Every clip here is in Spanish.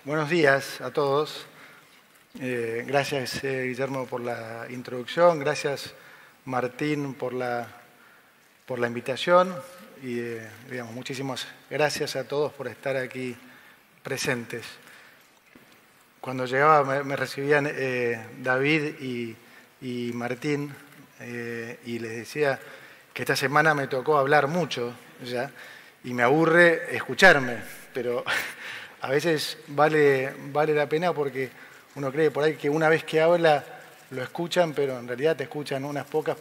Buenos días a todos. Gracias, Guillermo, por la introducción. Gracias, Martín, por la invitación. Y, muchísimas gracias a todos por estar aquí presentes. Cuando llegaba me recibían David y Martín y les decía que esta semana me tocó hablar mucho ya y me aburre escucharme, pero a veces vale la pena porque uno cree por ahí que una vez que habla lo escuchan, pero en realidad te escuchan unas pocas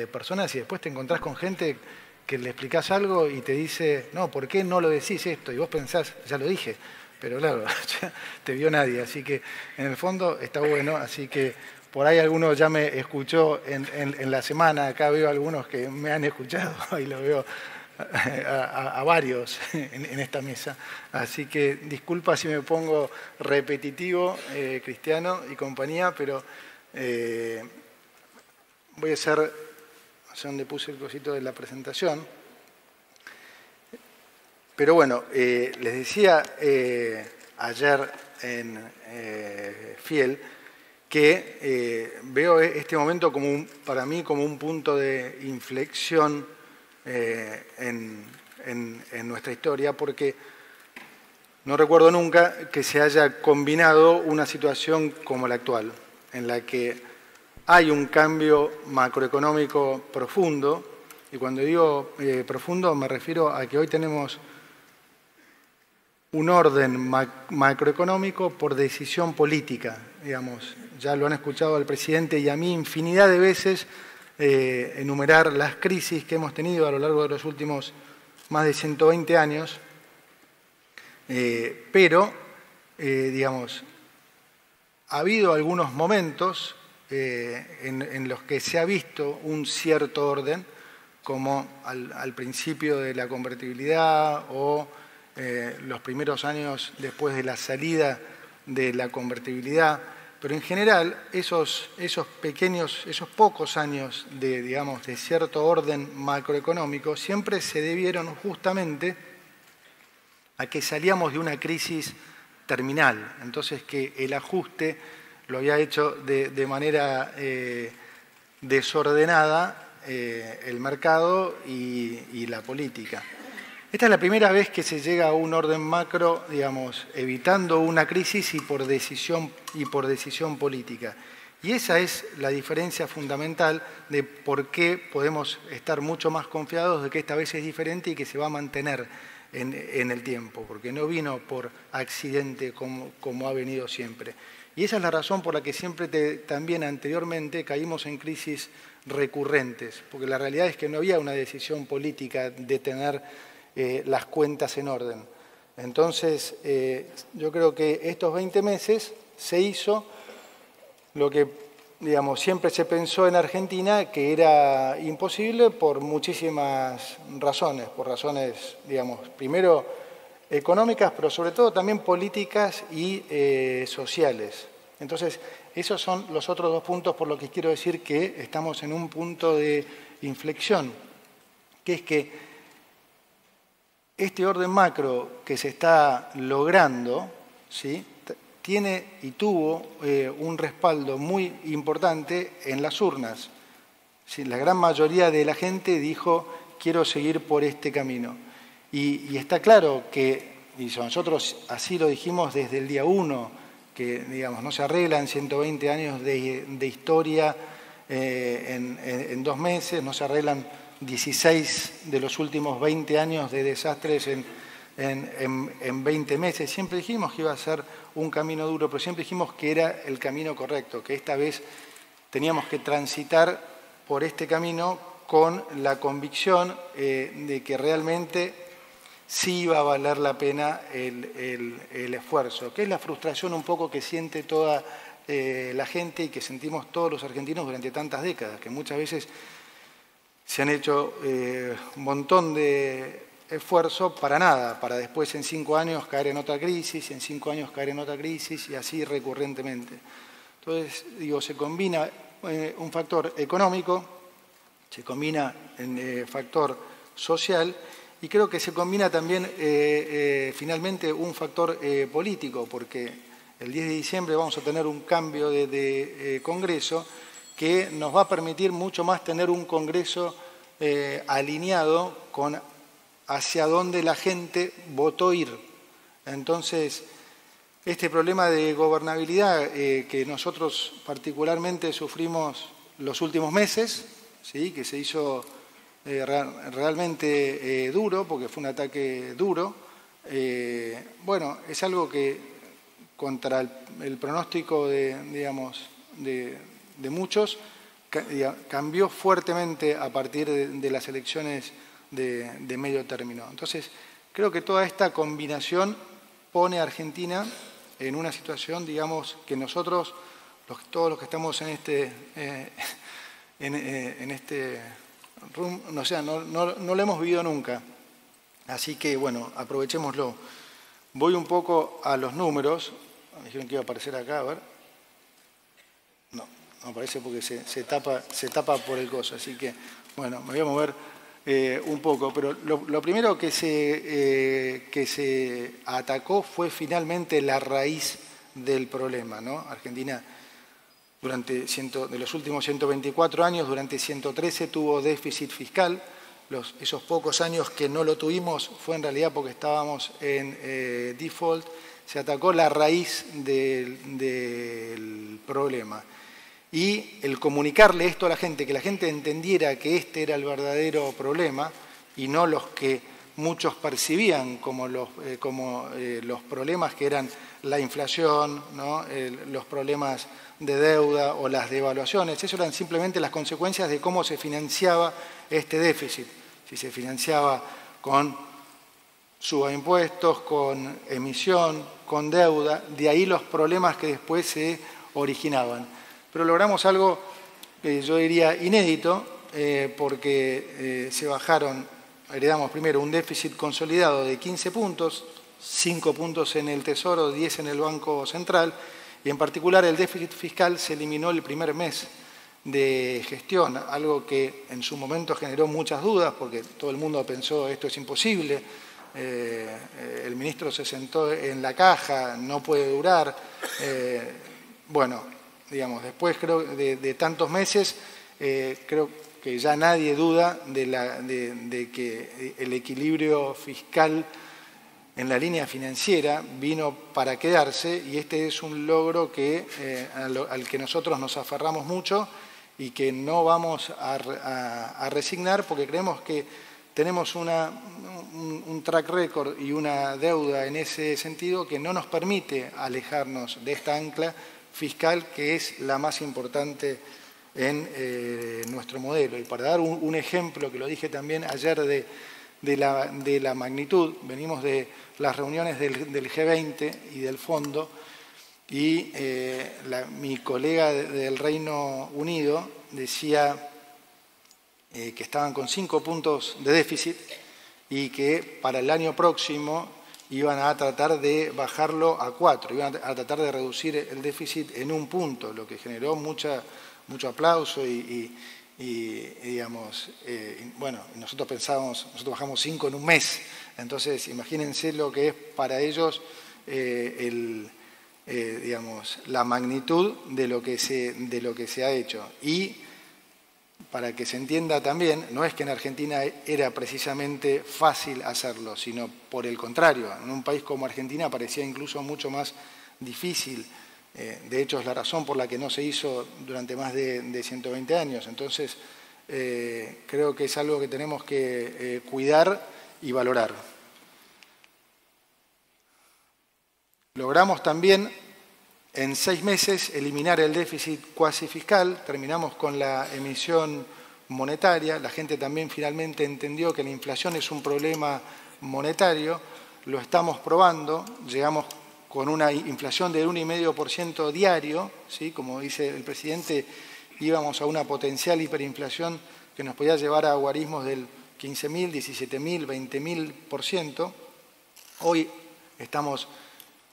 personas y después te encontrás con gente que le explicás algo y te dice, no, ¿por qué no lo decís esto? Y vos pensás, ya lo dije, pero claro, ya te vio nadie, así que en el fondo está bueno, así que por ahí alguno ya me escuchó en la semana, acá veo algunos que me han escuchado y lo veo a varios en esta mesa. Así que disculpa si me pongo repetitivo, Cristiano y compañía, pero voy a hacer, no sé dónde puse el cosito de la presentación. Pero bueno, les decía ayer en Fiel que veo este momento para mí como un punto de inflexión en nuestra historia, porque no recuerdo nunca que se haya combinado una situación como la actual, en la que hay un cambio macroeconómico profundo, y cuando digo profundo me refiero a que hoy tenemos un orden macroeconómico por decisión política, digamos. Ya lo han escuchado al presidente y a mí infinidad de veces enumerar las crisis que hemos tenido a lo largo de los últimos más de 120 años, pero, digamos, ha habido algunos momentos en los que se ha visto un cierto orden, como al principio de la convertibilidad o los primeros años después de la salida de la convertibilidad, pero en general esos pocos años de cierto orden macroeconómico siempre se debieron justamente a que salíamos de una crisis terminal, entonces que el ajuste lo había hecho de manera desordenada el mercado y la política. Esta es la primera vez que se llega a un orden macro, digamos, evitando una crisis y por decisión política. Y esa es la diferencia fundamental de por qué podemos estar mucho más confiados de que esta vez es diferente y que se va a mantener en el tiempo, porque no vino por accidente como ha venido siempre. Y esa es la razón por la que siempre también anteriormente caímos en crisis recurrentes, porque la realidad es que no había una decisión política de tener las cuentas en orden. Entonces, yo creo que estos 20 meses se hizo lo que, digamos, siempre se pensó en Argentina que era imposible por muchísimas razones, digamos, primero económicas, pero sobre todo también políticas y sociales. Entonces, esos son los otros dos puntos por los que quiero decir que estamos en un punto de inflexión, que es que este orden macro que se está logrando, ¿sí?, tiene y tuvo un respaldo muy importante en las urnas. ¿Sí? La gran mayoría de la gente dijo, quiero seguir por este camino. Y está claro que, y nosotros así lo dijimos desde el día 1, que digamos, no se arreglan 120 años de historia en 2 meses, no se arreglan 16 de los últimos 20 años de desastres en 20 meses. Siempre dijimos que iba a ser un camino duro, pero siempre dijimos que era el camino correcto, que esta vez teníamos que transitar por este camino con la convicción de que realmente sí iba a valer la pena el esfuerzo, que es la frustración un poco que siente toda la gente y que sentimos todos los argentinos durante tantas décadas, que muchas veces se han hecho un montón de esfuerzo para nada, para después en 5 años caer en otra crisis, en 5 años caer en otra crisis y así recurrentemente. Entonces, digo, se combina un factor económico, se combina un factor social y creo que se combina también finalmente un factor político, porque el 10 de diciembre vamos a tener un cambio de Congreso que nos va a permitir mucho más tener un Congreso alineado con hacia dónde la gente votó ir. Entonces, este problema de gobernabilidad que nosotros particularmente sufrimos los últimos meses, ¿sí?, que se hizo realmente duro, porque fue un ataque duro, bueno, es algo que contra el pronóstico de muchos cambió fuertemente a partir de las elecciones de medio término. Entonces, creo que toda esta combinación pone a Argentina en una situación, digamos, que nosotros, todos los que estamos en este room, o sea, no lo hemos vivido nunca. Así que, bueno, aprovechémoslo. Voy un poco a los números. Me dijeron que iba a aparecer acá, a ver. No aparece porque se tapa por el coso. Así que, bueno, me voy a mover un poco. Pero lo primero que se atacó fue finalmente la raíz del problema, ¿no? Argentina, de los últimos 124 años, durante 113 tuvo déficit fiscal. Esos pocos años que no lo tuvimos fue en realidad porque estábamos en default. Se atacó la raíz del problema. Y el comunicarle esto a la gente, que la gente entendiera que este era el verdadero problema y no los que muchos percibían como los problemas que eran la inflación, ¿no?, los problemas de deuda o las devaluaciones. Eso eran simplemente las consecuencias de cómo se financiaba este déficit. Si se financiaba con suba de impuestos, con emisión, con deuda, de ahí los problemas que después se originaban. Pero logramos algo que yo diría inédito, porque heredamos primero un déficit consolidado de 15 puntos, 5 puntos en el Tesoro, 10 en el Banco Central, y en particular el déficit fiscal se eliminó el primer mes de gestión, algo que en su momento generó muchas dudas porque todo el mundo pensó esto es imposible, el ministro se sentó en la caja, no puede durar. Bueno, digamos, después creo de tantos meses, creo que ya nadie duda de que el equilibrio fiscal en la línea financiera vino para quedarse, y este es un logro al que nosotros nos aferramos mucho y que no vamos a resignar, porque creemos que tenemos un track record y una deuda en ese sentido que no nos permite alejarnos de esta ancla fiscal que es la más importante en nuestro modelo. Y para dar un ejemplo, que lo dije también ayer de la magnitud, venimos de las reuniones del G20 y del Fondo, y mi colega del Reino Unido decía que estaban con 5 puntos de déficit y que para el año próximo iban a tratar de bajarlo a 4, iban a tratar de reducir el déficit en 1 punto, lo que generó mucho aplauso y digamos, bueno, nosotros bajamos 5 en un mes, entonces imagínense lo que es para ellos digamos, la magnitud de lo que se ha hecho. Y para que se entienda también, no es que en Argentina era precisamente fácil hacerlo, sino por el contrario, en un país como Argentina parecía incluso mucho más difícil. De hecho, es la razón por la que no se hizo durante más de 120 años. Entonces, creo que es algo que tenemos que cuidar y valorar. Logramos también en 6 meses eliminar el déficit cuasi fiscal, terminamos con la emisión monetaria, la gente también finalmente entendió que la inflación es un problema monetario, lo estamos probando, llegamos con una inflación del 1,5% diario, ¿sí? Como dice el presidente, íbamos a una potencial hiperinflación que nos podía llevar a guarismos del 15.000, 17.000, 20.000%. Hoy estamos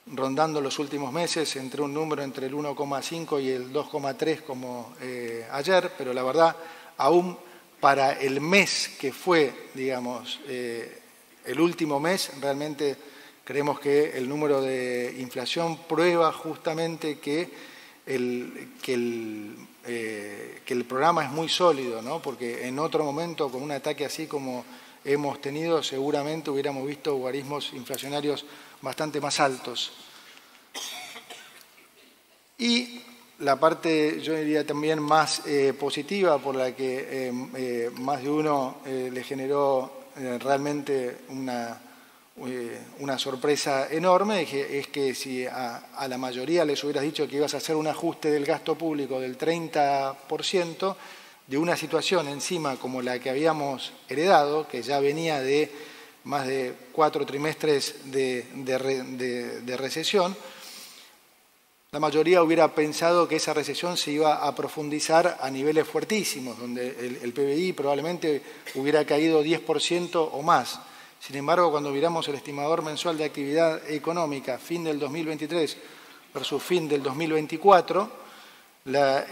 rondando los últimos meses entre un número entre el 1,5 y el 2,3 como ayer, pero la verdad, aún para el mes que fue, digamos, el último mes realmente creemos que el número de inflación prueba justamente que el programa es muy sólido, ¿no? Porque en otro momento, con un ataque así como hemos tenido, seguramente hubiéramos visto logaritmos inflacionarios bastante más altos. Y la parte, yo diría también más positiva, por la que más de uno le generó realmente una sorpresa enorme, es que si a la mayoría les hubieras dicho que ibas a hacer un ajuste del gasto público del 30%, de una situación encima como la que habíamos heredado, que ya venía de más de 4 trimestres de recesión, la mayoría hubiera pensado que esa recesión se iba a profundizar a niveles fuertísimos, donde el PBI probablemente hubiera caído 10% o más. Sin embargo, cuando miramos el estimador mensual de actividad económica, fin del 2023 versus fin del 2024, la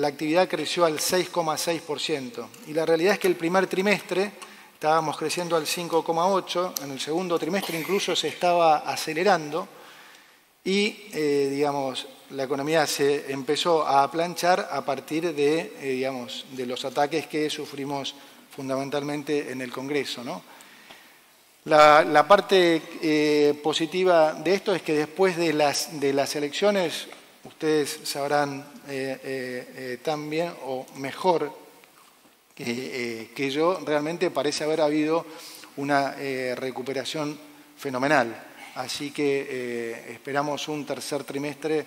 actividad creció al 6,6%. Y la realidad es que el primer trimestre estábamos creciendo al 5,8%, en el segundo trimestre incluso se estaba acelerando, y, digamos, la economía se empezó a planchar a partir de los ataques que sufrimos fundamentalmente en el Congreso, ¿no? La parte positiva de esto es que después de las elecciones, ustedes sabrán tan bien o mejor que yo, realmente parece haber habido una recuperación fenomenal. Así que esperamos un tercer trimestre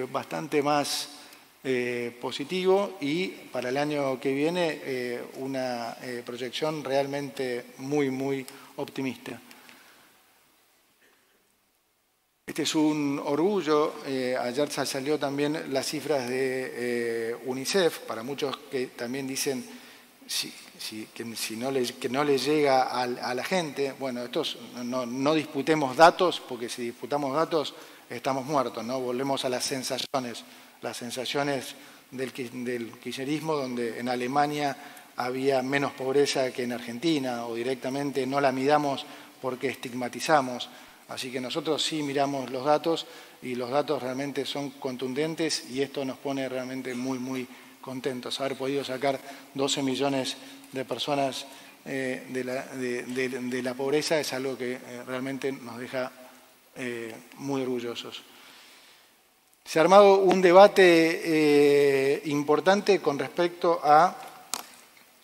bastante más positivo y para el año que viene una proyección realmente muy, muy optimista. Este es un orgullo. Ayer salió también las cifras de UNICEF, para muchos que también dicen que no le llega a la gente. Bueno, no disputemos datos, porque si disputamos datos estamos muertos, ¿no? Volvemos a las sensaciones del kirchnerismo, donde en Alemania había menos pobreza que en Argentina, o directamente no la midamos porque estigmatizamos. Así que nosotros sí miramos los datos, y los datos realmente son contundentes, y esto nos pone realmente muy, muy contentos. Haber podido sacar 12 millones de personas de la pobreza es algo que realmente nos deja muy orgullosos. Se ha armado un debate importante con respecto a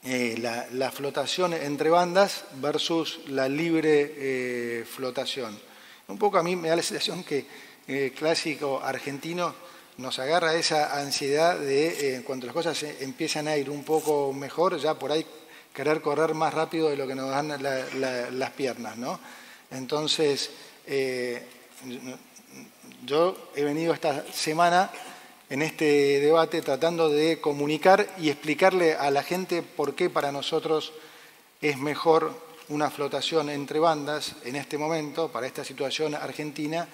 la flotación entre bandas versus la libre flotación. Un poco a mí me da la sensación que clásico argentino nos agarra esa ansiedad de cuando las cosas empiezan a ir un poco mejor, ya por ahí querer correr más rápido de lo que nos dan las piernas, ¿no? Entonces, yo he venido esta semana en este debate tratando de comunicar y explicarle a la gente por qué para nosotros es mejor una flotación entre bandas en este momento, para esta situación argentina,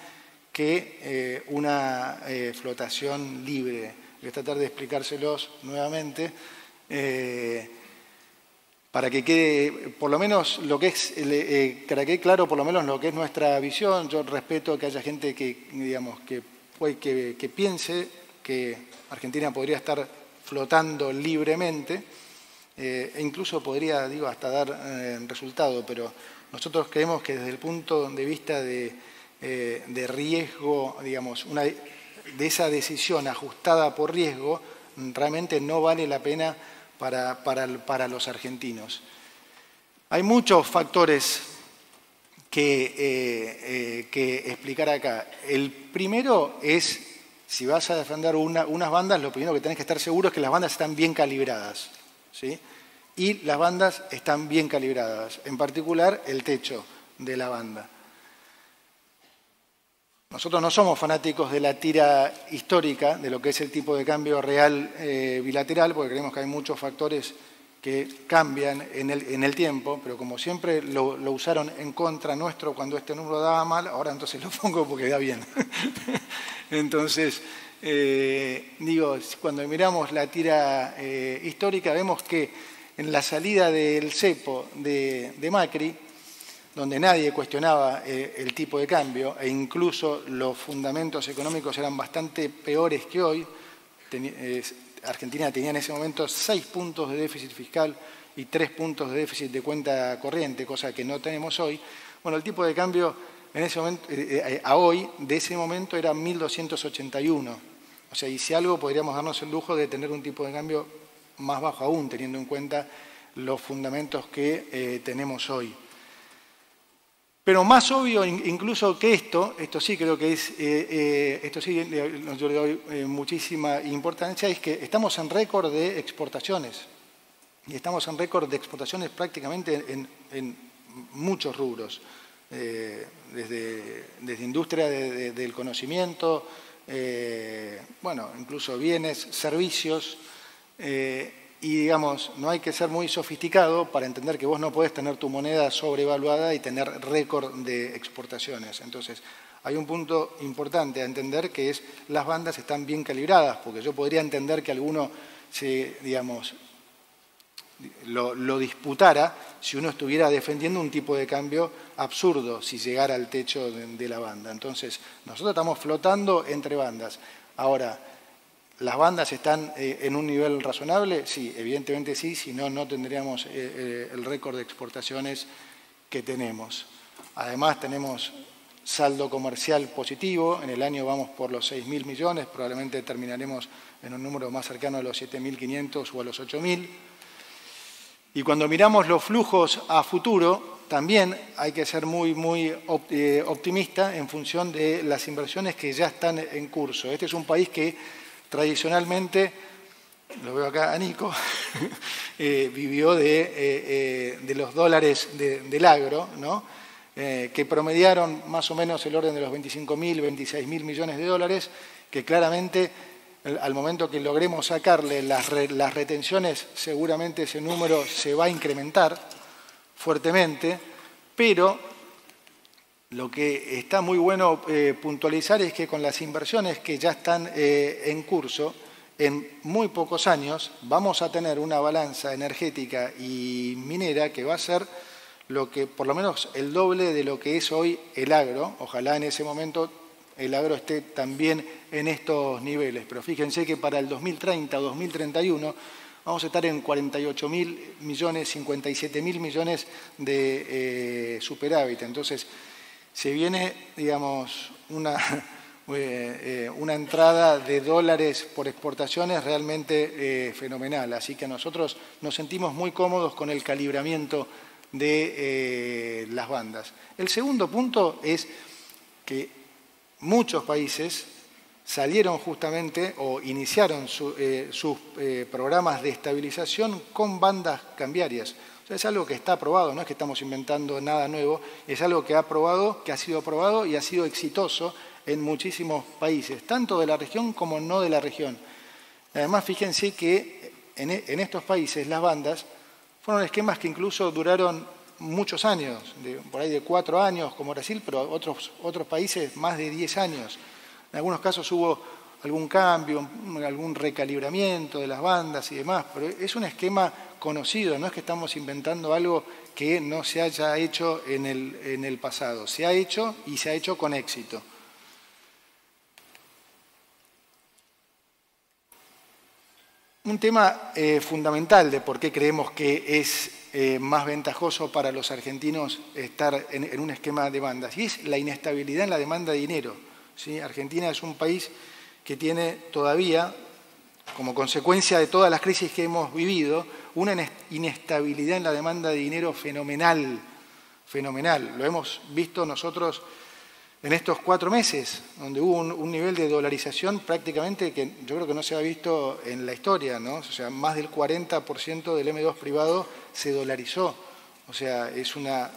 que una flotación libre. Voy a tratar de explicárselos nuevamente para que quede por lo menos lo que es, para que quede claro por lo menos lo que es nuestra visión. Yo respeto que haya gente que, digamos, que piense que Argentina podría estar flotando libremente, e incluso podría, digo, hasta dar resultado, pero nosotros creemos que desde el punto de vista de riesgo, digamos, de esa decisión ajustada por riesgo, realmente no vale la pena para los argentinos. Hay muchos factores que explicar acá. El primero es, si vas a defender unas bandas, lo primero que tenés que estar seguro es que las bandas están bien calibradas, ¿sí? Y las bandas están bien calibradas, en particular el techo de la banda. Nosotros no somos fanáticos de la tira histórica, de lo que es el tipo de cambio real bilateral, porque creemos que hay muchos factores que cambian en el tiempo, pero como siempre lo usaron en contra nuestro cuando este número daba mal, ahora entonces lo pongo porque da bien. Entonces, digo, cuando miramos la tira histórica, vemos que en la salida del cepo de Macri, donde nadie cuestionaba el tipo de cambio e incluso los fundamentos económicos eran bastante peores que hoy. Argentina tenía en ese momento 6 puntos de déficit fiscal y 3 puntos de déficit de cuenta corriente, cosa que no tenemos hoy. Bueno, el tipo de cambio en ese momento, a hoy, de ese momento era 1.281. O sea, y si algo podríamos darnos el lujo de tener un tipo de cambio más bajo aún, teniendo en cuenta los fundamentos que tenemos hoy. Pero más obvio incluso que esto sí creo que es, esto sí yo le doy muchísima importancia, es que estamos en récord de exportaciones. Y estamos en récord de exportaciones prácticamente en muchos rubros. Desde industria del conocimiento, bueno, incluso bienes, servicios, y digamos, no hay que ser muy sofisticado para entender que vos no podés tener tu moneda sobrevaluada y tener récord de exportaciones. Entonces, hay un punto importante a entender que es las bandas están bien calibradas, porque yo podría entender que alguno digamos, lo disputara si uno estuviera defendiendo un tipo de cambio absurdo si llegara al techo de la banda. Entonces, nosotros estamos flotando entre bandas. Ahora, ¿las bandas están en un nivel razonable? Sí, evidentemente sí, si no, no tendríamos el récord de exportaciones que tenemos. Además, tenemos saldo comercial positivo, en el año vamos por los 6.000 millones, probablemente terminaremos en un número más cercano a los 7.500 o a los 8.000. Y cuando miramos los flujos a futuro, también hay que ser muy optimista en función de las inversiones que ya están en curso. Este es un país que tradicionalmente, lo veo acá a Nico, vivió de los dólares del agro, ¿no? Que promediaron más o menos el orden de los 25.000, 26.000 millones de dólares, que claramente al momento que logremos sacarle las retenciones, seguramente ese número se va a incrementar fuertemente, pero lo que está muy bueno puntualizar es que con las inversiones que ya están en curso, en muy pocos años vamos a tener una balanza energética y minera que va a ser lo que, por lo menos el doble de lo que es hoy el agro. Ojalá en ese momento el agro esté también en estos niveles. Pero fíjense que para el 2030 o 2031 vamos a estar en 48.000 millones, 57.000 millones de superávit. Entonces, se viene, digamos, una entrada de dólares por exportaciones realmente fenomenal. Así que nosotros nos sentimos muy cómodos con el calibramiento de las bandas. El segundo punto es que muchos países salieron justamente o iniciaron sus programas de estabilización con bandas cambiarias. O sea, es algo que está aprobado, no es que estamos inventando nada nuevo, es algo que ha sido aprobado y ha sido exitoso en muchísimos países, tanto de la región como no de la región. Además, fíjense que en estos países las bandas fueron esquemas que incluso duraron muchos años, por ahí de 4 años como Brasil, pero otros países más de 10 años. En algunos casos hubo algún cambio, algún recalibramiento de las bandas y demás, pero es un esquema conocido, no es que estamos inventando algo que no se haya hecho en el pasado. Se ha hecho y se ha hecho con éxito. Un tema fundamental de por qué creemos que es más ventajoso para los argentinos estar en un esquema de bandas, y es la inestabilidad en la demanda de dinero. ¿Sí? Argentina es un país que tiene todavía, como consecuencia de todas las crisis que hemos vivido, una inestabilidad en la demanda de dinero fenomenal. Lo hemos visto nosotros en estos 4 meses, donde hubo un nivel de dolarización prácticamente que yo creo que no se ha visto en la historia, ¿no? O sea, más del 40% del M2 privado se dolarizó. O sea, es una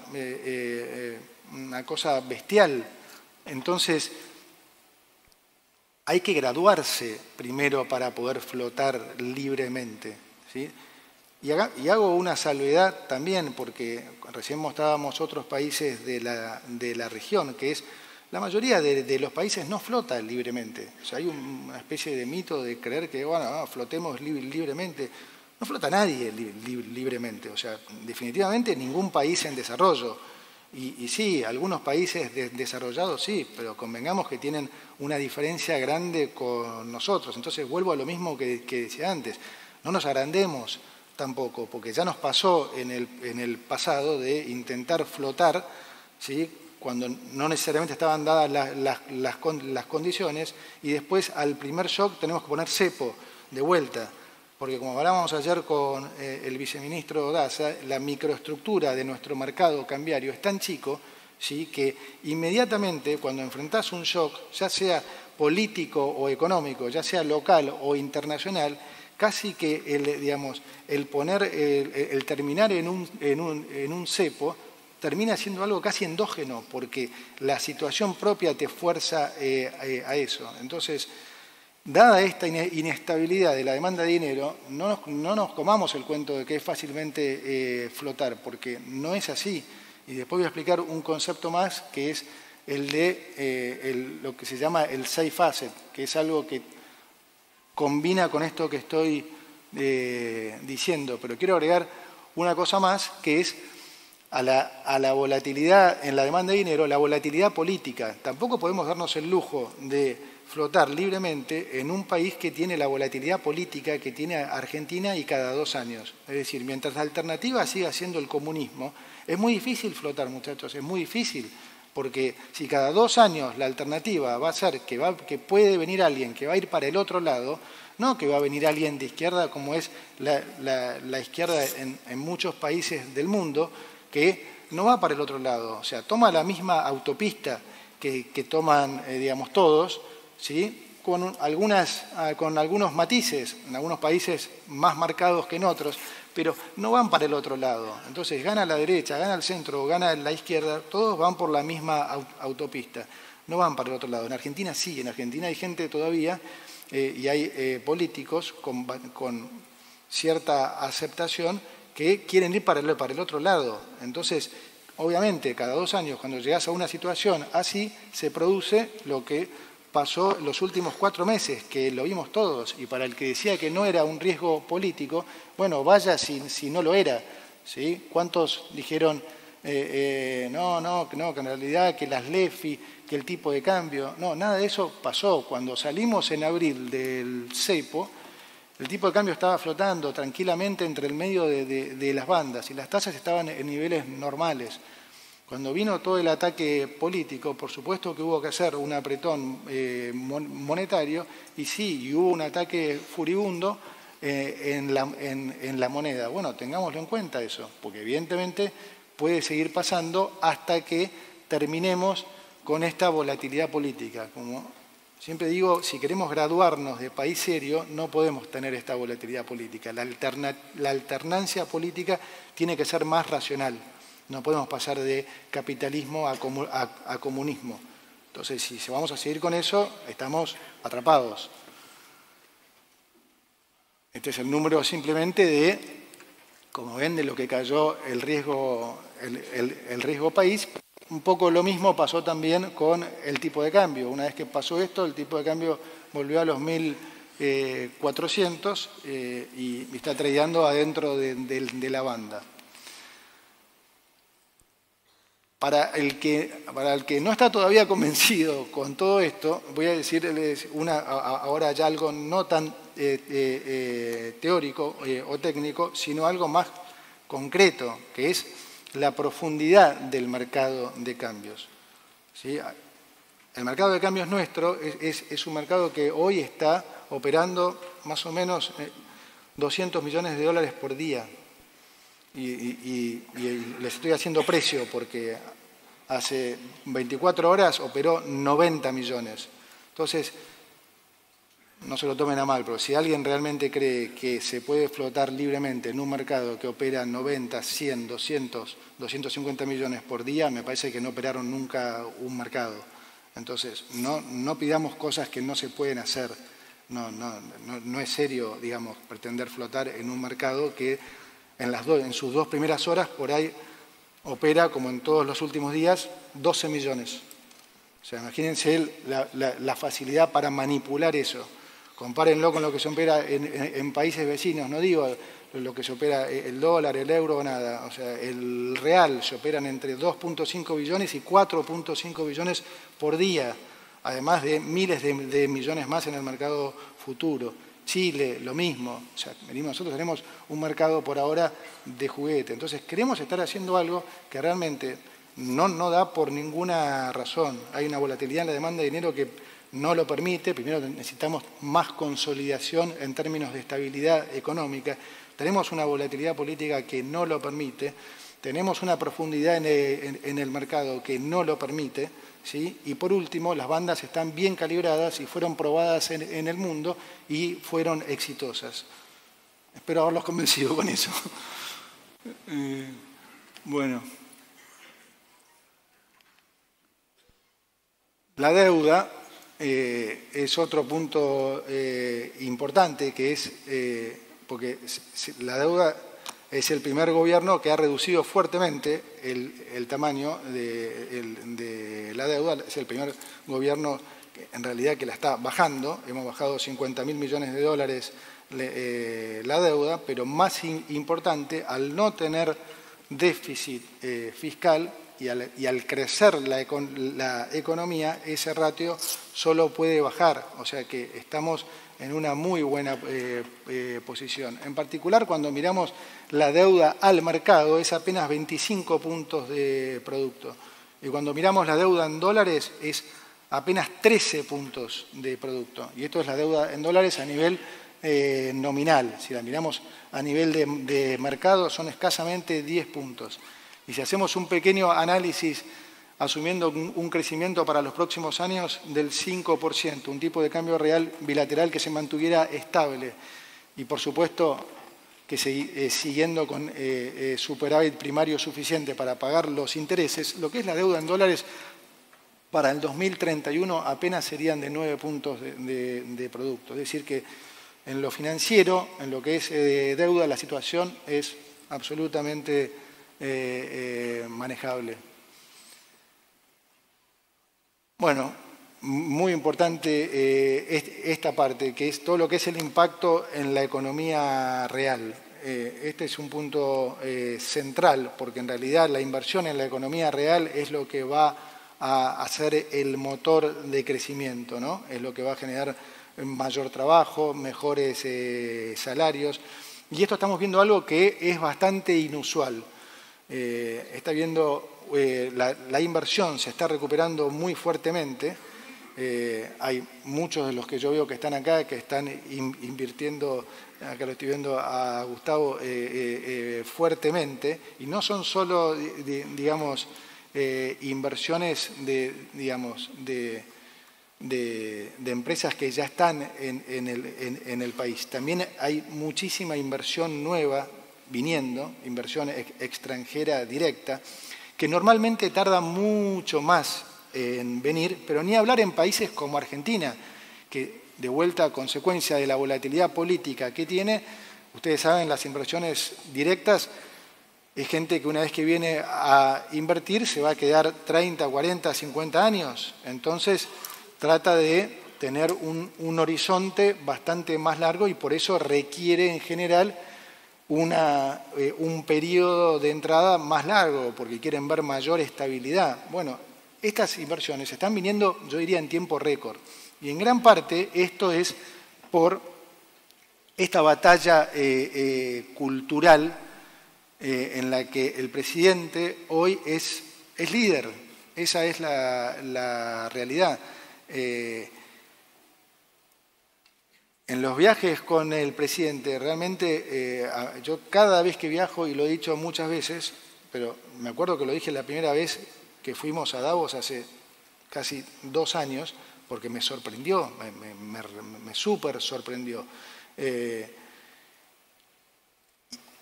cosa bestial. Entonces, hay que graduarse primero para poder flotar libremente, ¿sí? Y hago una salvedad también, porque recién mostrábamos otros países de la región, que es la mayoría de los países no flota libremente. O sea, hay una especie de mito de creer que, bueno, flotemos libremente. No flota nadie libremente. O sea, definitivamente ningún país en desarrollo. Y sí, algunos países desarrollados sí, pero convengamos que tienen una diferencia grande con nosotros. Entonces vuelvo a lo mismo que decía antes. No nos agrandemos tampoco, porque ya nos pasó en el pasado de intentar flotar, ¿sí?, cuando no necesariamente estaban dadas las condiciones, y después al primer shock tenemos que poner cepo de vuelta. Porque como hablábamos ayer con el viceministro Daza, la microestructura de nuestro mercado cambiario es tan chico, ¿sí?, que inmediatamente cuando enfrentás un shock, ya sea político o económico, ya sea local o internacional, casi que el terminar en un cepo termina siendo algo casi endógeno, porque la situación propia te fuerza a eso. Entonces, dada esta inestabilidad de la demanda de dinero, no nos comamos el cuento de que es fácilmente flotar, porque no es así. Y después voy a explicar un concepto más, que es el de lo que se llama el safe asset, que es algo que combina con esto que estoy diciendo. Pero quiero agregar una cosa más, que es a la volatilidad en la demanda de dinero, la volatilidad política. Tampoco podemos darnos el lujo de flotar libremente en un país que tiene la volatilidad política que tiene Argentina y cada 2 años. Es decir, mientras la alternativa siga siendo el comunismo, es muy difícil flotar, muchachos, es muy difícil, porque si cada 2 años la alternativa va a ser que puede venir alguien que va a ir para el otro lado, no que va a venir alguien de izquierda como es la izquierda en muchos países del mundo, que no va para el otro lado, o sea, toma la misma autopista que toman, digamos, todos, ¿sí?, con algunos matices, en algunos países más marcados que en otros, pero no van para el otro lado. Entonces, gana la derecha, gana el centro, gana la izquierda, todos van por la misma autopista, no van para el otro lado. En Argentina sí, en Argentina hay gente todavía y hay políticos con cierta aceptación que quieren ir para el otro lado. Entonces, obviamente, cada 2 años, cuando llegas a una situación así, se produce lo que pasó los últimos 4 meses, que lo vimos todos, y para el que decía que no era un riesgo político, bueno, vaya si no lo era, ¿sí? ¿Cuántos dijeron, que en realidad, que las LEFI, que el tipo de cambio? No, nada de eso pasó. Cuando salimos en abril del cepo, el tipo de cambio estaba flotando tranquilamente entre el medio de las bandas y las tasas estaban en niveles normales. Cuando vino todo el ataque político, por supuesto que hubo que hacer un apretón monetario, y sí, y hubo un ataque furibundo en la moneda. Bueno, tengámoslo en cuenta eso, porque evidentemente puede seguir pasando hasta que terminemos con esta volatilidad política. Como siempre digo, si queremos graduarnos de país serio, no podemos tener esta volatilidad política. La alternancia política tiene que ser más racional. No podemos pasar de capitalismo a comunismo. Entonces, si vamos a seguir con eso, estamos atrapados. Este es el número simplemente de, como ven, de lo que cayó el riesgo país. Un poco lo mismo pasó también con el tipo de cambio. Una vez que pasó esto, el tipo de cambio volvió a los 1.400 y está tradeando adentro de la banda. Para el que no está todavía convencido con todo esto, voy a decirles ahora ya algo no tan teórico o técnico, sino algo más concreto, que es la profundidad del mercado de cambios. ¿Sí? El mercado de cambios nuestro es un mercado que hoy está operando más o menos 200 millones de dólares por día. Y les estoy haciendo precio porque hace 24 horas operó 90 millones. Entonces, no se lo tomen a mal, pero si alguien realmente cree que se puede flotar libremente en un mercado que opera 90, 100, 200, 250 millones por día, me parece que no operaron nunca un mercado. Entonces, no pidamos cosas que no se pueden hacer. No es serio, digamos, pretender flotar en un mercado que en sus 2 primeras horas por ahí opera, como en todos los últimos días, 12 millones. O sea, imagínense la facilidad para manipular eso. Compárenlo con lo que se opera en países vecinos. No digo lo que se opera, el dólar, el euro, nada. O sea, el real se operan entre 2.5 billones y 4.5 billones por día, además de miles de millones más en el mercado futuro. Chile, lo mismo. O sea, nosotros tenemos un mercado por ahora de juguete. Entonces, queremos estar haciendo algo que realmente no da por ninguna razón. Hay una volatilidad en la demanda de dinero que no lo permite. Primero necesitamos más consolidación en términos de estabilidad económica. Tenemos una volatilidad política que no lo permite. Tenemos una profundidad en el mercado que no lo permite. ¿Sí? Y por último, las bandas están bien calibradas y fueron probadas en el mundo y fueron exitosas. Espero haberlos convencido con eso. Bueno. La deuda es otro punto importante, que es, porque la deuda es el primer gobierno que ha reducido fuertemente el tamaño de la deuda, es el primer gobierno en realidad que la está bajando, hemos bajado 50.000 millones de dólares la deuda, pero más importante, al no tener déficit fiscal, y al crecer la economía, ese ratio solo puede bajar. O sea que estamos en una muy buena posición. En particular, cuando miramos la deuda al mercado, es apenas 25 puntos de producto. Y cuando miramos la deuda en dólares, es apenas 13 puntos de producto. Y esto es la deuda en dólares a nivel nominal. Si la miramos a nivel de mercado, son escasamente 10 puntos. Y si hacemos un pequeño análisis asumiendo un crecimiento para los próximos años del 5%, un tipo de cambio real bilateral que se mantuviera estable y, por supuesto, que siguiendo con superávit primario suficiente para pagar los intereses, lo que es la deuda en dólares para el 2031 apenas serían de 9 puntos de producto. Es decir, que en lo financiero, en lo que es deuda, la situación es absolutamente manejable. Bueno, muy importante esta parte, que es todo lo que es el impacto en la economía real. Este es un punto central, porque en realidad la inversión en la economía real es lo que va a hacer el motor de crecimiento, ¿no? Es lo que va a generar mayor trabajo, mejores salarios. Y esto estamos viendo algo que es bastante inusual. Está viendo la inversión se está recuperando muy fuertemente. Hay muchos de los que yo veo que están acá, que están invirtiendo, acá lo estoy viendo a Gustavo, fuertemente, y no son solo, digamos, inversiones de empresas que ya están en el país. También hay muchísima inversión nueva viniendo, inversión extranjera directa, que normalmente tarda mucho más en venir, pero ni hablar en países como Argentina, que de vuelta a consecuencia de la volatilidad política que tiene, ustedes saben, las inversiones directas es gente que una vez que viene a invertir se va a quedar 30, 40, 50 años. Entonces trata de tener un horizonte bastante más largo y por eso requiere en general un periodo de entrada más largo, porque quieren ver mayor estabilidad. Bueno, estas inversiones están viniendo, yo diría, en tiempo récord. Y en gran parte esto es por esta batalla cultural en la que el presidente hoy es líder. Esa es la realidad. En los viajes con el presidente, realmente yo cada vez que viajo, y lo he dicho muchas veces, pero me acuerdo que lo dije la primera vez que fuimos a Davos hace casi 2 años, porque me sorprendió, me súper sorprendió.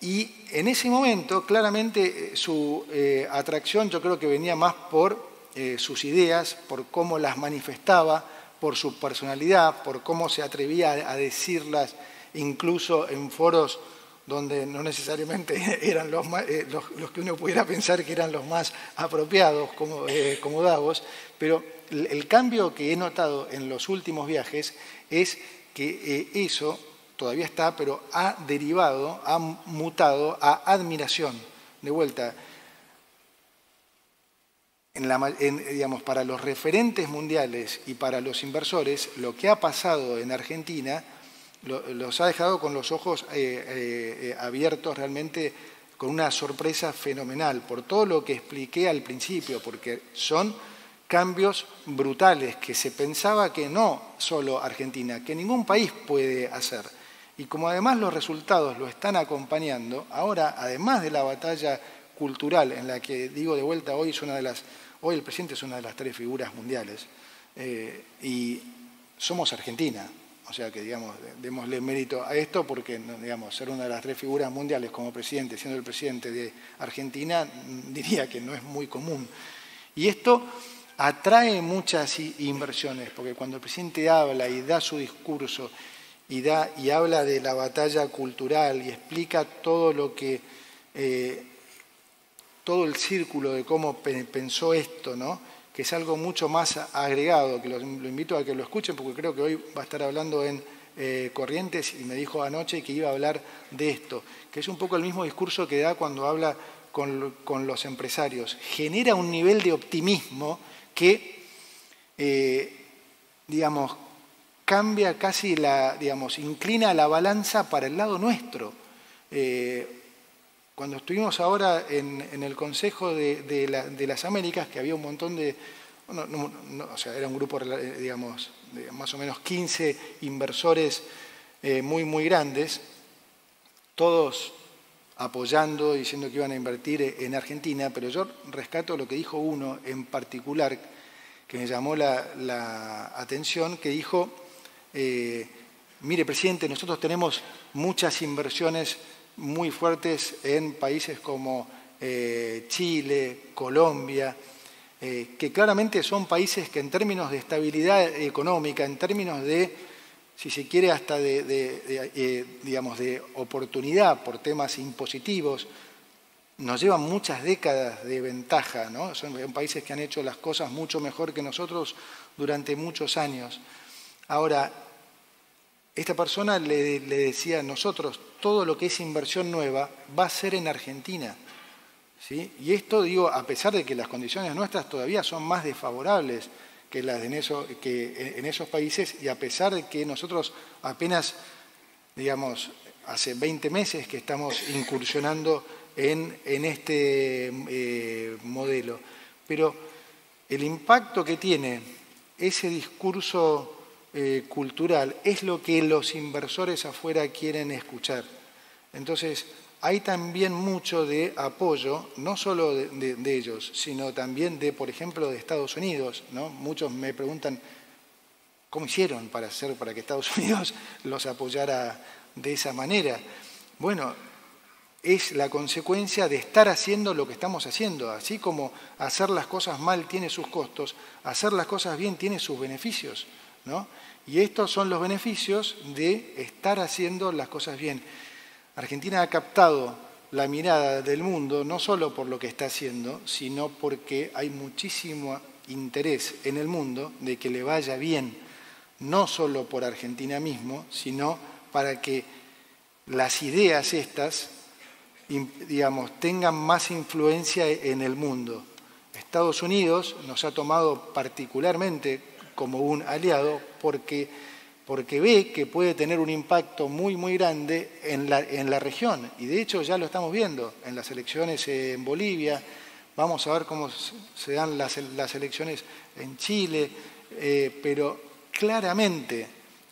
Y en ese momento, claramente, su atracción yo creo que venía más por sus ideas, por cómo las manifestaba, por su personalidad, por cómo se atrevía a decirlas, incluso en foros donde no necesariamente eran los que uno pudiera pensar que eran los más apropiados, como Davos, pero el cambio que he notado en los últimos viajes es que eso todavía está, pero ha derivado, ha mutado a admiración. De vuelta, digamos, para los referentes mundiales y para los inversores, lo que ha pasado en Argentina los ha dejado con los ojos abiertos realmente, con una sorpresa fenomenal, por todo lo que expliqué al principio, porque son cambios brutales que se pensaba que no solo Argentina, que ningún país puede hacer. Y como además los resultados lo están acompañando, ahora, además de la batalla cultural, en la que, digo de vuelta, hoy el presidente es una de las 3 figuras mundiales, y somos Argentina. O sea que, digamos, démosle mérito a esto porque, digamos, ser una de las 3 figuras mundiales como presidente, siendo el presidente de Argentina, diría que no es muy común. Y esto atrae muchas inversiones, porque cuando el presidente habla y da su discurso y habla de la batalla cultural y explica todo lo que, todo el círculo de cómo pensó esto, ¿no? Que es algo mucho más agregado, que lo invito a que lo escuchen, porque creo que hoy va a estar hablando en Corrientes y me dijo anoche que iba a hablar de esto, que es un poco el mismo discurso que da cuando habla con los empresarios. Genera un nivel de optimismo que, digamos, cambia casi digamos, inclina la balanza para el lado nuestro. Cuando estuvimos ahora en el Consejo de las Américas, que había un montón de, o sea, era un grupo, digamos, de más o menos 15 inversores muy, muy grandes, todos apoyando, diciendo que iban a invertir en Argentina, pero yo rescato lo que dijo uno en particular, que me llamó la atención, que dijo, mire, presidente, nosotros tenemos muchas inversiones muy fuertes en países como Chile, Colombia, que claramente son países que en términos de estabilidad económica, en términos de, si se quiere, hasta digamos, de oportunidad por temas impositivos, nos llevan muchas décadas de ventaja, ¿no? Son países que han hecho las cosas mucho mejor que nosotros durante muchos años. Ahora, esta persona le decía a nosotros, todo lo que es inversión nueva va a ser en Argentina. ¿Sí? Y esto, digo, a pesar de que las condiciones nuestras todavía son más desfavorables que las que en esos países, y a pesar de que nosotros apenas, digamos, hace 20 meses que estamos incursionando en este modelo. Pero el impacto que tiene ese discurso cultural es lo que los inversores afuera quieren escuchar. Entonces, hay también mucho de apoyo, no solo de ellos, sino también de, por ejemplo, de Estados Unidos, ¿no? Muchos me preguntan, ¿cómo hicieron para que Estados Unidos los apoyara de esa manera? Bueno, es la consecuencia de estar haciendo lo que estamos haciendo. Así como hacer las cosas mal tiene sus costos, hacer las cosas bien tiene sus beneficios, ¿no? Y estos son los beneficios de estar haciendo las cosas bien. Argentina ha captado la mirada del mundo no solo por lo que está haciendo, sino porque hay muchísimo interés en el mundo de que le vaya bien, no solo por Argentina mismo, sino para que las ideas estas, digamos, tengan más influencia en el mundo. Estados Unidos nos ha tomado particularmente como un aliado porque ve que puede tener un impacto muy, muy grande en la región. Y de hecho ya lo estamos viendo en las elecciones en Bolivia. Vamos a ver cómo se dan las elecciones en Chile. Pero claramente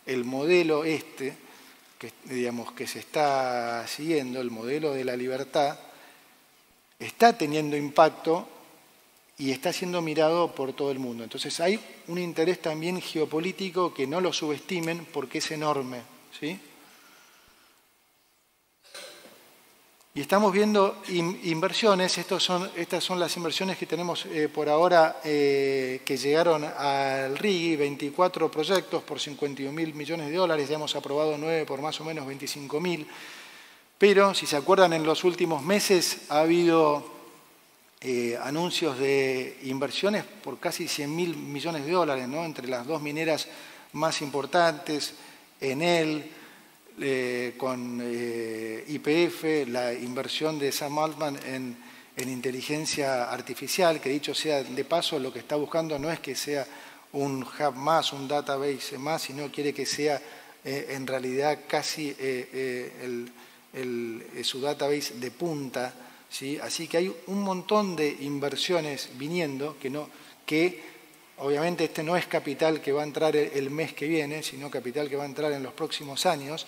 el modelo que se está siguiendo, el modelo de la libertad, está teniendo impacto y está siendo mirado por todo el mundo. Entonces hay un interés también geopolítico que no lo subestimen porque es enorme, ¿sí? Y estamos viendo inversiones, estas son las inversiones que tenemos por ahora que llegaron al RIGI, 24 proyectos por 51.000 millones de dólares, ya hemos aprobado 9 por más o menos 25.000, pero si se acuerdan en los últimos meses ha habido anuncios de inversiones por casi 100.000 millones de dólares, ¿no? Entre las dos mineras más importantes, Enel, con YPF, la inversión de Sam Altman en inteligencia artificial, que dicho sea de paso, lo que está buscando no es que sea un hub más, un database más, sino quiere que sea en realidad casi su database de punta, ¿sí? Así que hay un montón de inversiones viniendo que obviamente este no es capital que va a entrar el mes que viene, sino capital que va a entrar en los próximos años,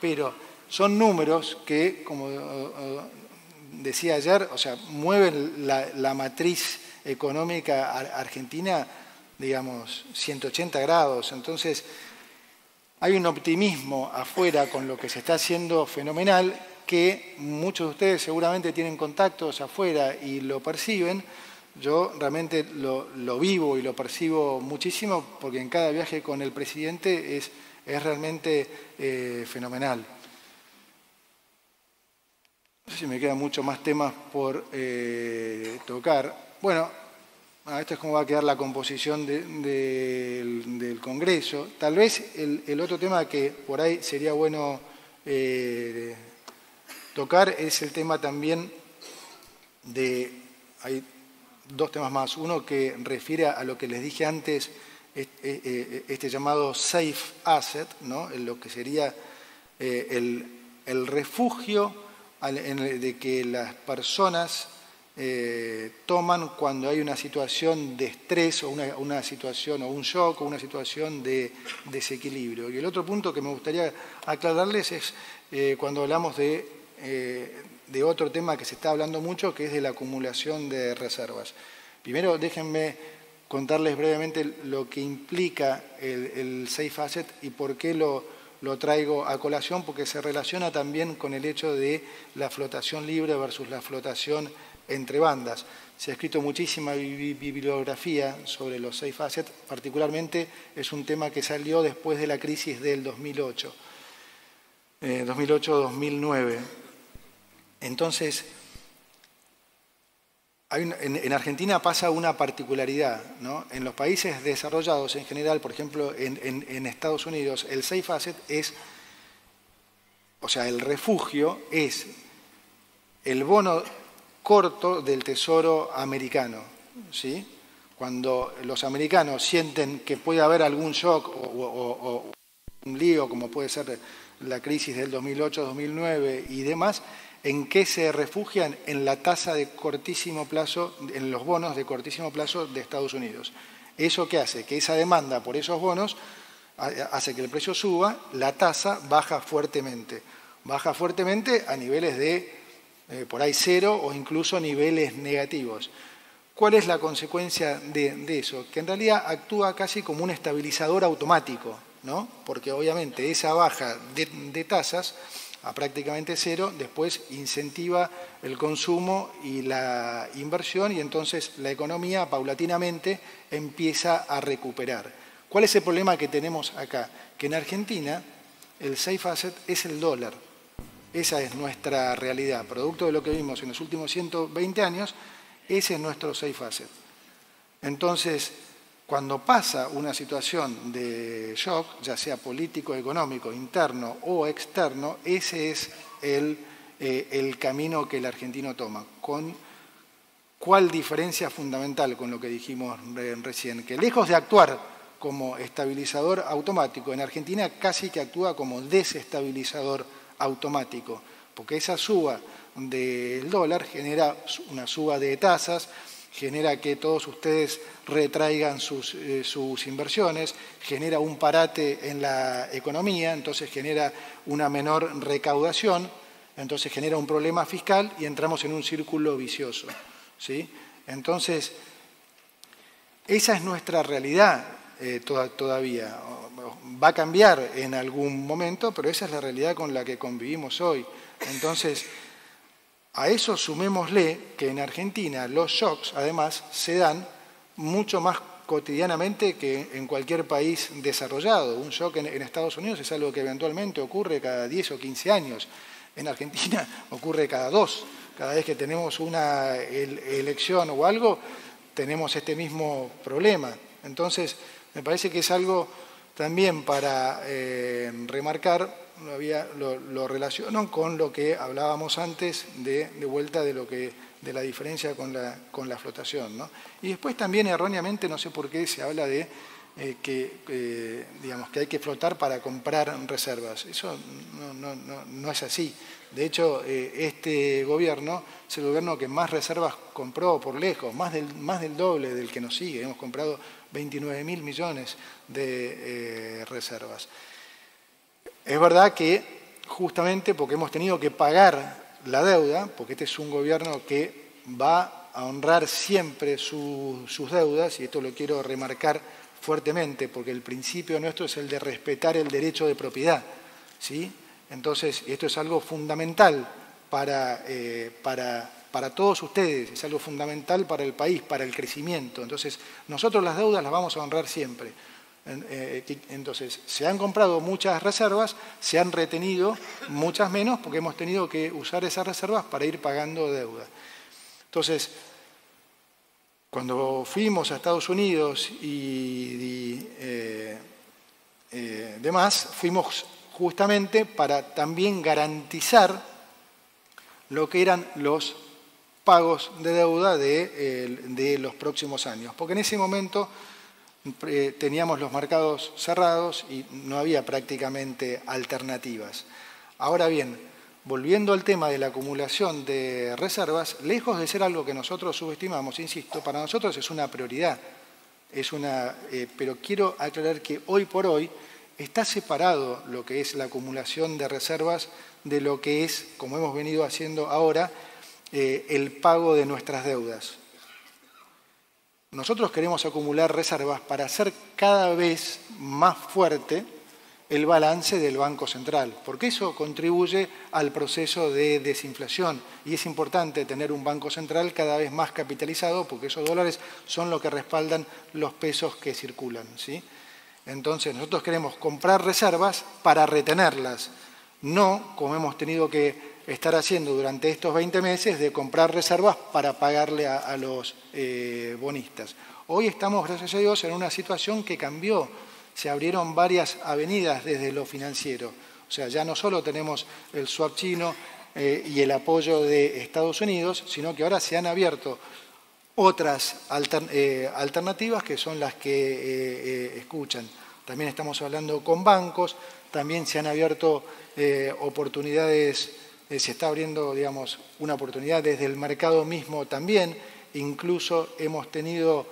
pero son números que, como decía ayer, o sea, mueven la matriz económica argentina, digamos, 180 grados. Entonces, hay un optimismo afuera con lo que se está haciendo fenomenal, que muchos de ustedes seguramente tienen contactos afuera y lo perciben. Yo realmente lo vivo y lo percibo muchísimo, porque en cada viaje con el presidente es realmente fenomenal. No sé si me quedan muchos más temas por tocar. Bueno, esto es cómo va a quedar la composición del Congreso. Tal vez el otro tema que por ahí sería bueno tocar es el tema también hay dos temas más. Uno que refiere a lo que les dije antes, este llamado safe asset, ¿no? Lo que sería el refugio de que las personas toman cuando hay una situación de estrés o una situación o un shock o una situación de desequilibrio. Y el otro punto que me gustaría aclararles es cuando hablamos de otro tema que se está hablando mucho, que es de la acumulación de reservas. Primero, déjenme contarles brevemente lo que implica el safe asset y por qué lo traigo a colación, porque se relaciona también con el hecho de la flotación libre versus la flotación entre bandas. Se ha escrito muchísima bibliografía sobre los safe assets, particularmente es un tema que salió después de la crisis del 2008-2009. Entonces, en Argentina pasa una particularidad, ¿no? En los países desarrollados en general, por ejemplo, en Estados Unidos, el safe asset el refugio es el bono corto del Tesoro americano, ¿sí? Cuando los americanos sienten que puede haber algún shock o un lío, como puede ser la crisis del 2008-2009 y demás, ¿en qué se refugian? En la tasa de cortísimo plazo, en los bonos de cortísimo plazo de Estados Unidos. ¿Eso qué hace? Que esa demanda por esos bonos hace que el precio suba, la tasa baja fuertemente. Baja fuertemente a niveles de por ahí cero o incluso niveles negativos. ¿Cuál es la consecuencia de eso? Que en realidad actúa casi como un estabilizador automático, ¿no? Porque obviamente esa baja de tasas a prácticamente cero, después incentiva el consumo y la inversión y entonces la economía paulatinamente empieza a recuperar. ¿Cuál es el problema que tenemos acá? Que en Argentina el safe asset es el dólar. Esa es nuestra realidad. Producto de lo que vimos en los últimos 120 años, ese es nuestro safe asset. Entonces, cuando pasa una situación de shock, ya sea político, económico, interno o externo, ese es el camino que el argentino toma. ¿Cuál diferencia fundamental con lo que dijimos recién? Que lejos de actuar como estabilizador automático, en Argentina casi que actúa como desestabilizador automático, porque esa suba del dólar genera una suba de tasas, genera que todos ustedes retraigan sus inversiones, genera un parate en la economía, entonces genera una menor recaudación, entonces genera un problema fiscal y entramos en un círculo vicioso, ¿sí? Entonces, esa es nuestra realidad todavía. Va a cambiar en algún momento, pero esa es la realidad con la que convivimos hoy. Entonces, a eso sumémosle que en Argentina los shocks, además, se dan mucho más cotidianamente que en cualquier país desarrollado. Un shock en Estados Unidos es algo que eventualmente ocurre cada 10 o 15 años. En Argentina ocurre cada 2. Cada vez que tenemos una elección o algo, tenemos este mismo problema. Entonces, me parece que es algo también para remarcar, lo relaciono con lo que hablábamos antes de vuelta de la diferencia con la flotación, ¿no? Y después también erróneamente, no sé por qué, se habla de digamos, que hay que flotar para comprar reservas. Eso no es así. De hecho, este gobierno es el gobierno que más reservas compró por lejos, más del doble del que nos sigue. Hemos comprado 29.000 millones de reservas. Es verdad que justamente porque hemos tenido que pagar la deuda, porque este es un gobierno que va a honrar siempre sus deudas, y esto lo quiero remarcar fuertemente, porque el principio nuestro es el de respetar el derecho de propiedad, ¿sí? Entonces, esto es algo fundamental para todos ustedes, es algo fundamental para el país, para el crecimiento. Entonces, nosotros las deudas las vamos a honrar siempre. Entonces, se han comprado muchas reservas, se han retenido muchas menos, porque hemos tenido que usar esas reservas para ir pagando deuda. Entonces, cuando fuimos a Estados Unidos y demás, fuimos justamente para también garantizar lo que eran los pagos de deuda de los próximos años. Porque en ese momento teníamos los mercados cerrados y no había prácticamente alternativas. Ahora bien, volviendo al tema de la acumulación de reservas, lejos de ser algo que nosotros subestimamos, insisto, para nosotros es una prioridad. Pero quiero aclarar que hoy por hoy está separado lo que es la acumulación de reservas de lo que es, como hemos venido haciendo ahora, el pago de nuestras deudas. Nosotros queremos acumular reservas para hacer cada vez más fuerte el balance del Banco Central, porque eso contribuye al proceso de desinflación y es importante tener un Banco Central cada vez más capitalizado, porque esos dólares son lo que respaldan los pesos que circulan, ¿sí? Entonces nosotros queremos comprar reservas para retenerlas, no como hemos tenido que estar haciendo durante estos 20 meses de comprar reservas para pagarle a los bonistas. Hoy estamos, gracias a Dios, en una situación que cambió. Se abrieron varias avenidas desde lo financiero. O sea, ya no solo tenemos el swap chino y el apoyo de Estados Unidos, sino que ahora se han abierto otras alternativas que son las que escuchan. También estamos hablando con bancos, también se han abierto oportunidades, se está abriendo, digamos, una oportunidad desde el mercado mismo también. Incluso hemos tenido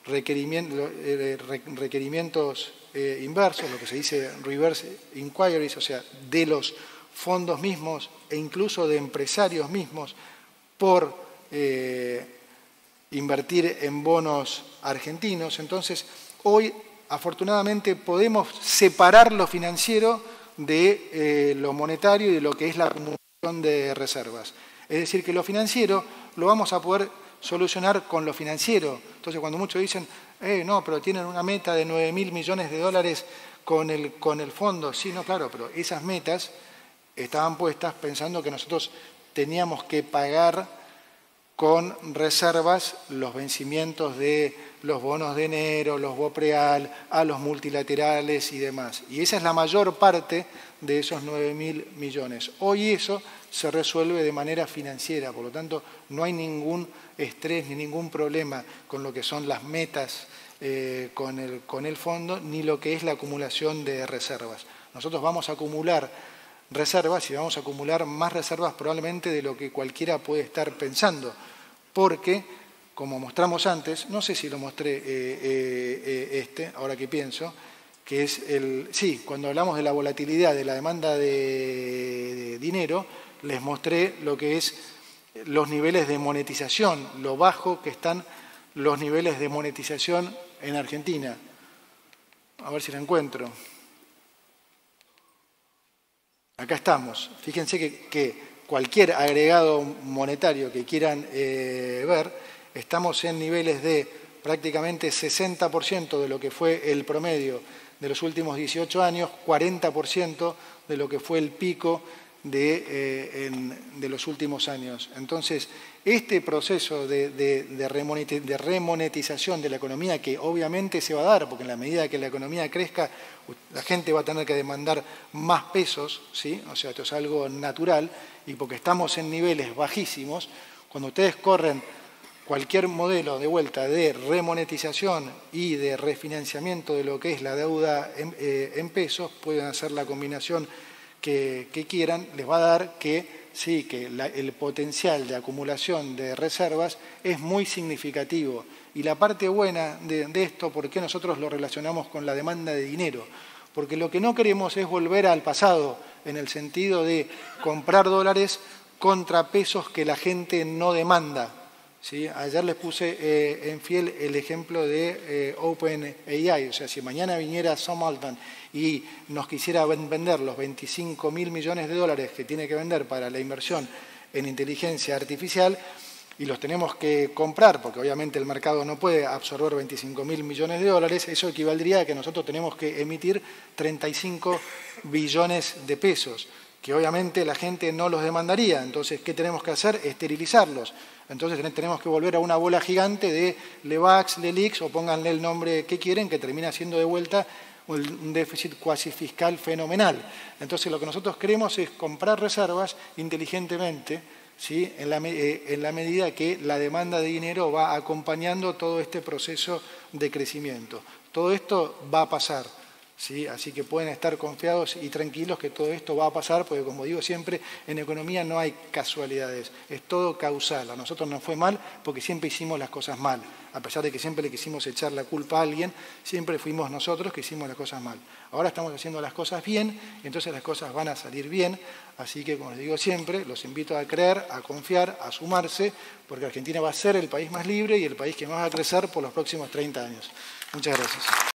requerimientos inversos, lo que se dice reverse inquiries, o sea, de los fondos mismos e incluso de empresarios mismos por invertir en bonos argentinos. Entonces, hoy, afortunadamente, podemos separar lo financiero de lo monetario y de lo que es la acumulación de reservas. Es decir, que lo financiero lo vamos a poder solucionar con lo financiero. Entonces, cuando muchos dicen, no, pero tienen una meta de 9.000 millones de dólares con el fondo. Sí, no, claro, pero esas metas estaban puestas pensando que nosotros teníamos que pagar con reservas los vencimientos de los bonos de enero, los BOPREAL, a los multilaterales y demás. Y esa es la mayor parte de esos 9.000 millones. Hoy eso se resuelve de manera financiera, por lo tanto no hay ningún estrés ni ningún problema con lo que son las metas con el fondo, ni lo que es la acumulación de reservas. Nosotros vamos a acumular reservas y vamos a acumular más reservas probablemente de lo que cualquiera puede estar pensando, porque, como mostramos antes, no sé si lo mostré ahora que pienso, que es cuando hablamos de la volatilidad de la demanda de dinero, les mostré lo que es los niveles de monetización, lo bajo que están los niveles de monetización en Argentina. A ver si la encuentro. Acá estamos. Fíjense que cualquier agregado monetario que quieran ver, estamos en niveles de prácticamente 60% de lo que fue el promedio de los últimos 18 años, 40% de lo que fue el pico de los últimos años. Entonces, este proceso de remonetización de la economía, que obviamente se va a dar, porque en la medida que la economía crezca, la gente va a tener que demandar más pesos, ¿sí? O sea, esto es algo natural, y porque estamos en niveles bajísimos, cuando ustedes corren cualquier modelo de vuelta de remonetización y de refinanciamiento de lo que es la deuda en pesos, pueden hacer la combinación que quieran, les va a dar que sí, que el potencial de acumulación de reservas es muy significativo. Y la parte buena de esto, ¿por qué nosotros lo relacionamos con la demanda de dinero? Porque lo que no queremos es volver al pasado, en el sentido de comprar dólares contra pesos que la gente no demanda. ¿Sí? Ayer les puse en Fiel el ejemplo de OpenAI, o sea, si mañana viniera Sam Altman y nos quisiera vender los 25.000 millones de dólares que tiene que vender para la inversión en inteligencia artificial, y los tenemos que comprar, porque obviamente el mercado no puede absorber 25.000 millones de dólares, eso equivaldría a que nosotros tenemos que emitir 35 billones de pesos, que obviamente la gente no los demandaría. Entonces, ¿qué tenemos que hacer? Esterilizarlos. Entonces tenemos que volver a una bola gigante de LEVAX, LELIX, o pónganle el nombre que quieren, que termina siendo de vuelta un déficit cuasi fiscal fenomenal. Entonces, lo que nosotros queremos es comprar reservas inteligentemente, ¿sí? en la medida que la demanda de dinero va acompañando todo este proceso de crecimiento. Todo esto va a pasar. ¿Sí? Así que pueden estar confiados y tranquilos que todo esto va a pasar, porque como digo siempre, en economía no hay casualidades, es todo causal. A nosotros nos fue mal porque siempre hicimos las cosas mal. A pesar de que siempre le quisimos echar la culpa a alguien, siempre fuimos nosotros que hicimos las cosas mal. Ahora estamos haciendo las cosas bien, y entonces las cosas van a salir bien. Así que, como les digo siempre, los invito a creer, a confiar, a sumarse, porque Argentina va a ser el país más libre y el país que más va a crecer por los próximos 30 años. Muchas gracias.